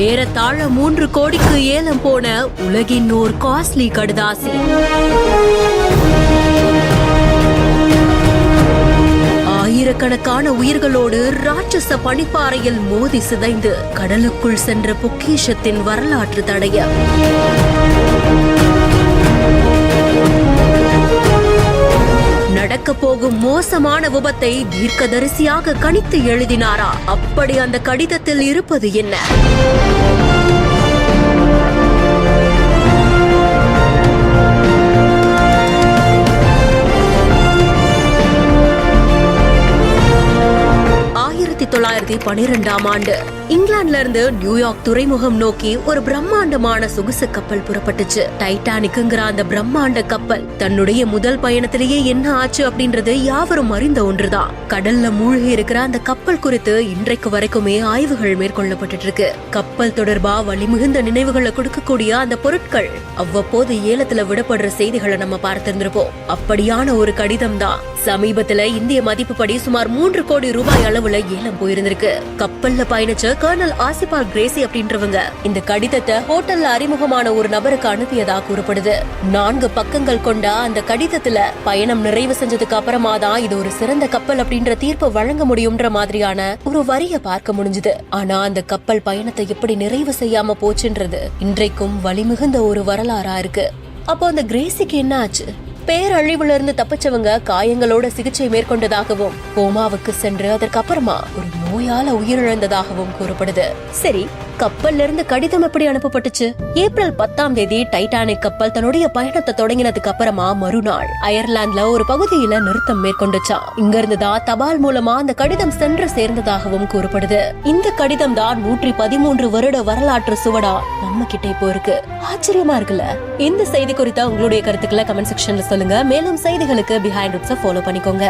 ஏறத்தாழ 3 கோடிக்கு ஏலம் போன உலகின் ஓர் காஸ்ட்லி கடுதாசி. ஆயிரக்கணக்கான உயிர்களோடு ராட்சச பனிப்பாறையில் மோதி சிதைந்து கடலுக்குள் சென்ற பொக்கிஷத்தின் வரலாற்று தடயம். நடக்க போகும் மோசமான விபத்தை தீர்க்கதரிசியாக கணித்து எழுதினாரா? அப்படி அந்த கடிதத்தில் இருப்பது என்ன? ஆண்டு இங்கிலாந்துல இருந்து நியூயார்க் துறைமுகம் நோக்கி ஒரு பிரம்மாண்டமான சொகுசு கப்பல் புறப்பட்டுச்சு. டைட்டானிக்ங்கிற அந்த பிரம்மாண்ட கப்பல் தன்னுடைய முதல் பயணத்திலேயே என்ன ஆச்சு அப்படின்றது யாவரும் அறிந்த ஒன்றுதான். கடல்ல மூழ்கி இருக்கிற அந்த கப்பல் குறித்து இன்றைக்கு வரைக்குமே ஆய்வுகள் மேற்கொள்ளப்பட்டு இருக்கு. கப்பல் தொடர்பா வலிமிகுந்த நினைவுகளை கொடுக்கக்கூடிய அந்த பொருட்கள் அவ்வப்போது ஏலத்துல விடப்படுற செய்திகளை நம்ம பார்த்திருந்திருப்போம். அப்படியான ஒரு கடிதம் தான் சமீபத்துல இந்திய மதிப்புப்படி சுமார் 3 கோடி ரூபாய் அளவுல ஏலம் போயிருந்திருக்கு. கப்பல்ல பயணிச்ச கர்னல் ஆசிபால் கிரேசி அப்படின்றவங்க இந்த கடிதத்தை ஹோட்டல்ல அறிமுகமான ஒரு நபருக்கு அனுப்பியதா கூறப்படுது. 4 பக்கங்கள் கொண்ட அந்த கடிதத்துல பயணம் நிறைவு செஞ்சதுக்கு அப்புறமா தான் இது ஒரு சிறந்த கப்பல் அப்படின்ற தீர்ப்பு வழங்க முடியும்ன்ற மாதிரியான ஒரு வரிய பார்க்க முடிஞ்சது. ஆனா அந்த கப்பல் பயணத்தை எப்படி நிறைவு செய்யாம போச்சுன்றது இன்றைக்கும் வலிமிகுந்த ஒரு வரலாறா இருக்கு. அப்போ அந்த கிரேசிக்கு என்ன ஆச்சு? பேரழிவுல இருந்து தப்பிச்சவங்க காயங்களோட சிகிச்சை மேற்கொண்டதாகவும் கோமாவுக்கு சென்று அதற்கு அப்புறமா ஒரு நோயால உயிரிழந்ததாகவும் கூறப்படுது. சரி, கப்பல்ல இருந்து கடிதம் எப்படி அனுப்பப்பட்டுச்சு? ஏப்ரல் 10 டைட்டானிக் கப்பல் தன்னுடைய பயணத்தை தொடங்கினதுக்கு அப்புறமா மறுநாள் அயர்லாந்துல ஒரு பகுதியில நிறுத்தம் மேற்கொண்டுச்சான். இங்க இருந்துதான் தபால் மூலமா அந்த கடிதம் சென்று சேர்ந்ததாகவும் கூறப்படுது. இந்த கடிதம் தான் 113 வருட வரலாற்று சுவடா நம்ம கிட்ட இப்போ இருக்கு. ஆச்சரியமா இருக்குல்ல? இந்த செய்தி குறித்த உங்களுடைய கருத்துக்களை கமெண்ட் செக்ஷன்ல சொல்லுங்க. மேலும் செய்திகளுக்கு பிஹைண்ட் ரூட்ஸை ஃபாலோ பண்ணிக்கோங்க.